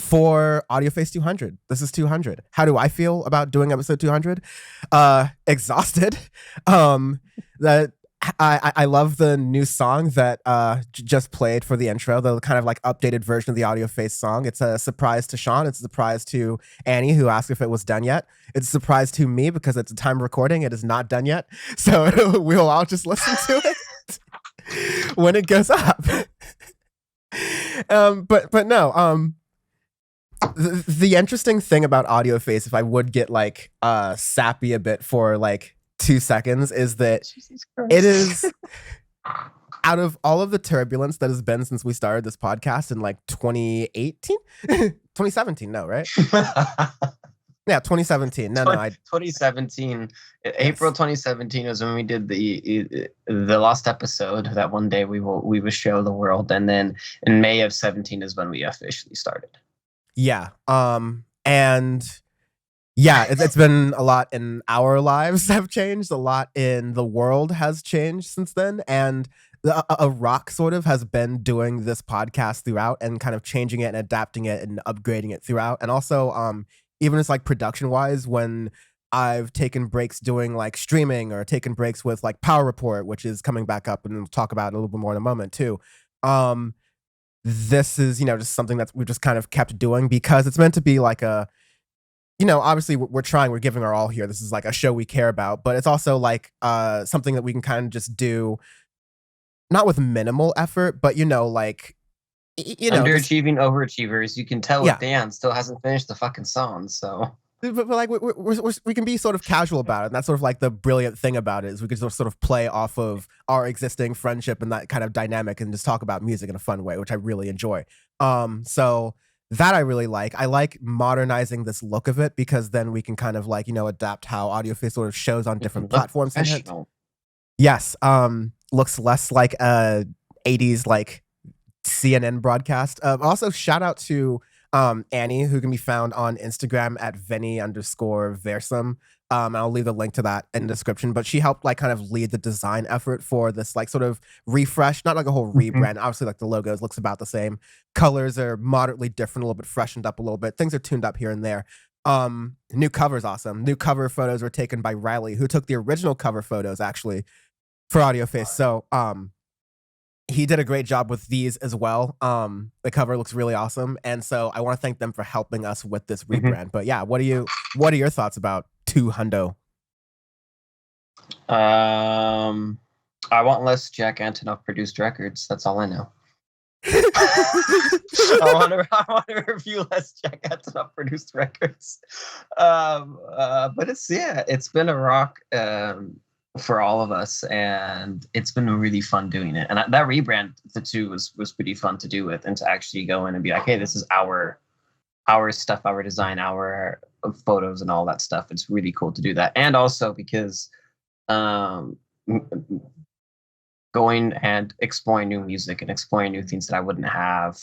for Audioface 200. This is 200. How do I feel about doing episode 200? Exhausted. That I love the new song that just played for the intro, the kind of like updated version of the Audioface song. It's a surprise to Sean. It's a surprise to Annie, who asked if it was done yet. It's a surprise to me because at the time of recording, it is not done yet. So we'll all just listen to it when it goes up. But no, the interesting thing about Audioface, if I would get like sappy a bit for like 2 seconds, is that it is out of all of the turbulence that has been since we started this podcast in like 2018 2017, no, right? Yeah, 2017. No, 2017. April 2017 was when we did the last episode. That one day we will show the world, and then in May of 17 is when we officially started. Yeah. And yeah, it's been a lot in our lives have changed. A lot in the world has changed since then. And a rock sort of has been doing this podcast throughout and kind of changing it and adapting it and upgrading it throughout. And also, even as like production wise, when I've taken breaks doing like streaming or taken breaks with like Power Report, which is coming back up, and we'll talk about it a little bit more in a moment too. This is, just something that we've just kind of kept doing because it's meant to be like a, obviously we're trying, we're giving our all here. This is like a show we care about, but it's also like something that we can kind of just do, not with minimal effort, but like, underachieving overachievers. You can tell Yeah. Dan still hasn't finished the fucking song, so. But like we can be sort of casual about it, and that's sort of like the brilliant thing about it is we can sort of play off of our existing friendship and that kind of dynamic and just talk about music in a fun way, which I really enjoy. So that I really like. I like modernizing this look of it because then we can kind of like adapt how Audioface sort of shows on different platforms. Yes, looks less like a 80s like CNN broadcast. Also, shout out to Annie, who can be found on Instagram at Venny_Versum. And I'll leave the link to that in the description. But she helped like kind of lead the design effort for this like sort of refresh, not like a whole rebrand. Obviously, like the logos looks about the same. Colors are moderately different, a little bit freshened up a little bit. Things are tuned up here and there. New cover's awesome. New cover photos were taken by Riley, who took the original cover photos actually for Audioface. So he did a great job with these as well. The cover looks really awesome, and so I want to thank them for helping us with this rebrand. But yeah, what are your thoughts about 200? I want less Jack Antonoff produced records. That's all I know. I want to review less Jack Antonoff produced records. But it's been a rock for all of us, and it's been really fun doing it. And that rebrand too was pretty fun to do with, and to actually go in and be like, hey, this is our stuff, our design, our photos and all that stuff. It's really cool to do that. And also because going and exploring new music and exploring new things that I wouldn't have,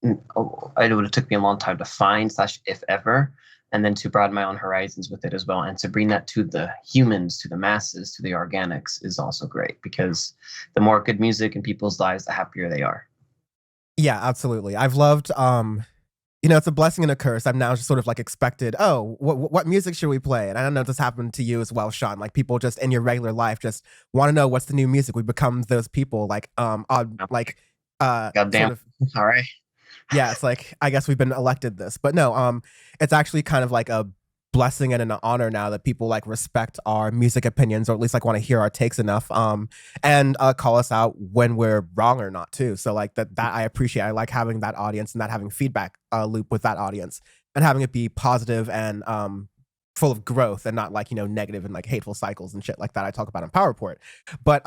it would have took me a long time to find / if ever, and then to broaden my own horizons with it as well, and to bring that to the humans, to the masses, to the organics is also great, because the more good music in people's lives, the happier they are. Yeah, absolutely. I've loved, it's a blessing and a curse. I'm now just sort of like expected, what music should we play? And I don't know if this happened to you as well, Sean. Like people just in your regular life just want to know what's the new music. We become those people like, goddamn. Sort of, all right. Yeah, it's like, I guess we've been elected this, but no, it's actually kind of like a blessing and an honor now that people like respect our music opinions, or at least like want to hear our takes enough, and call us out when we're wrong or not too. So like that I appreciate. I like having that audience and that having feedback loop with that audience, and having it be positive and full of growth, and not like negative and like hateful cycles and shit like that I talk about on Power Report. But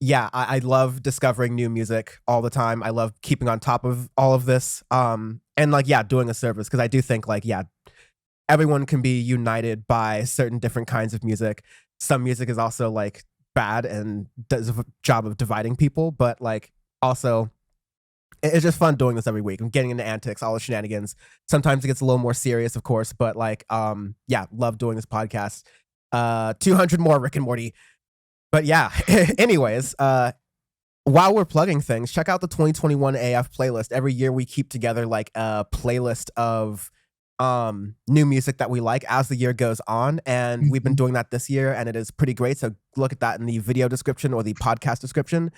yeah, I love discovering new music all the time. I love keeping on top of all of this. And like, yeah, doing a service, because I do think like, yeah, everyone can be united by certain different kinds of music. Some music is also like bad and does a job of dividing people, but like also it's just fun doing this every week. I'm getting into antics, all the shenanigans. Sometimes it gets a little more serious, of course, but like, yeah, love doing this podcast. 200 more Rick and Morty. But yeah, anyways, While we're plugging things, check out the 2021 AF playlist. Every year we keep together like a playlist of new music that we like as the year goes on, and we've been Mhm. doing that this year, and it is pretty great. So look at that in the video description or the podcast description.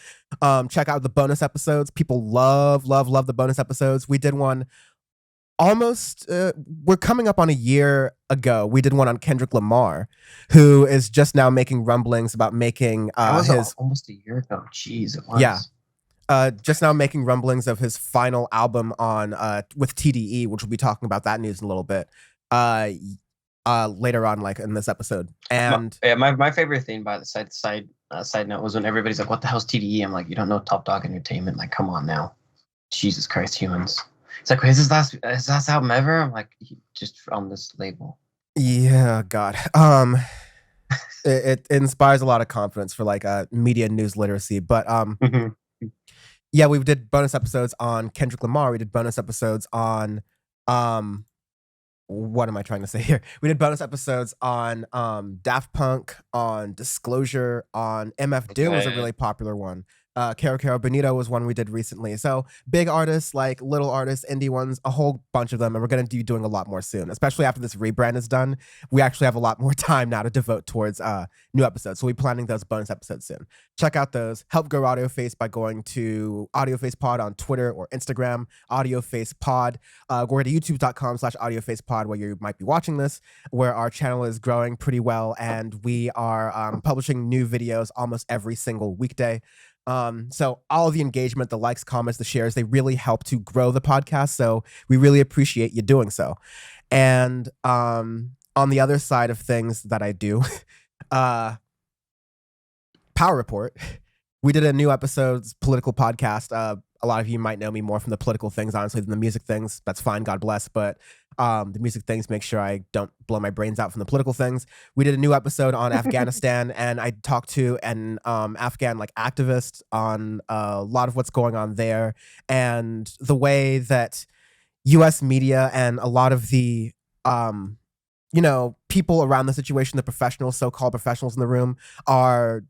Check out the bonus episodes. People love the bonus episodes. We did one almost we're coming up on a year ago. We did one on Kendrick Lamar, who is just now making rumblings about making That was his almost a year ago. Jeez, it yeah, was. just now making rumblings of his final album on with TDE, which we'll be talking about that news in a little bit uh later on, like in this episode. And My favorite thing by the side note was when everybody's like, "What the hell's TDE?" I'm like, "You don't know Top Dog Entertainment? Like, come on now, Jesus Christ, humans." It's like, "Is his last album ever?" I'm like, "Just on this label." yeah, God, it inspires a lot of confidence for like media news literacy. But Mhm. yeah, we did bonus episodes on Kendrick Lamar. We did bonus episodes on um what am I trying to say here? We did bonus episodes on Daft Punk, on Disclosure, on MF Doom was a Okay. really popular one. Caro Caro Bonito was one we did recently. So big artists, like little artists, indie ones, a whole bunch of them, and we're gonna be doing a lot more soon. Especially after this rebrand is done, we actually have a lot more time now to devote towards new episodes. So we'll be planning those bonus episodes soon. Check out those. Help grow Audioface by going to Audioface Pod on Twitter or Instagram. Audioface Pod. Go to youtube.com/audiofacepod where you might be watching this, where our channel is growing pretty well, and we are publishing new videos almost every single weekday. So all of the engagement, the likes, comments, the shares, they really help to grow the podcast. So we really appreciate you doing so. And on the other side of things that I do, uh, Power Report. We did a new episode's political podcast. A lot of you might know me more from the political things, honestly, than the music things. That's fine, God bless. But the music things make sure I don't blow my brains out from the political things. We did a new episode on Afghanistan, and I talked to an Afghan like activist on a lot of what's going on there and the way that U.S. media and a lot of the people around the situation, the professionals, so-called professionals in the room, are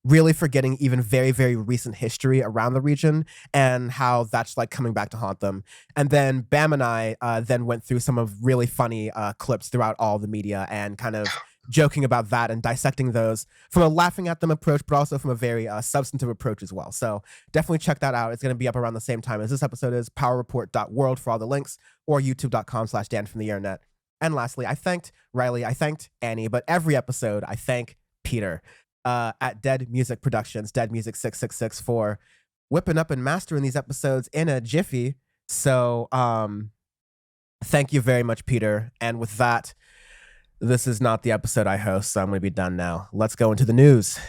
really forgetting even very, very recent history around the region and how that's like coming back to haunt them. And then Bam and I then went through some of really funny clips throughout all the media and kind of joking about that and dissecting those from a laughing at them approach, but also from a very substantive approach as well. So definitely check that out. It's going to be up around the same time as this episode is, powerreport.world for all the links, or youtube.com/Dan from the internet. And lastly, I thanked Riley, I thanked Annie, but every episode I thank Peter at Dead Music Productions, Dead Music 666 for whipping up and mastering these episodes in a jiffy. So thank you very much, Peter. And with that, this is not the episode I host, so I'm going to be done now. Let's go into the news.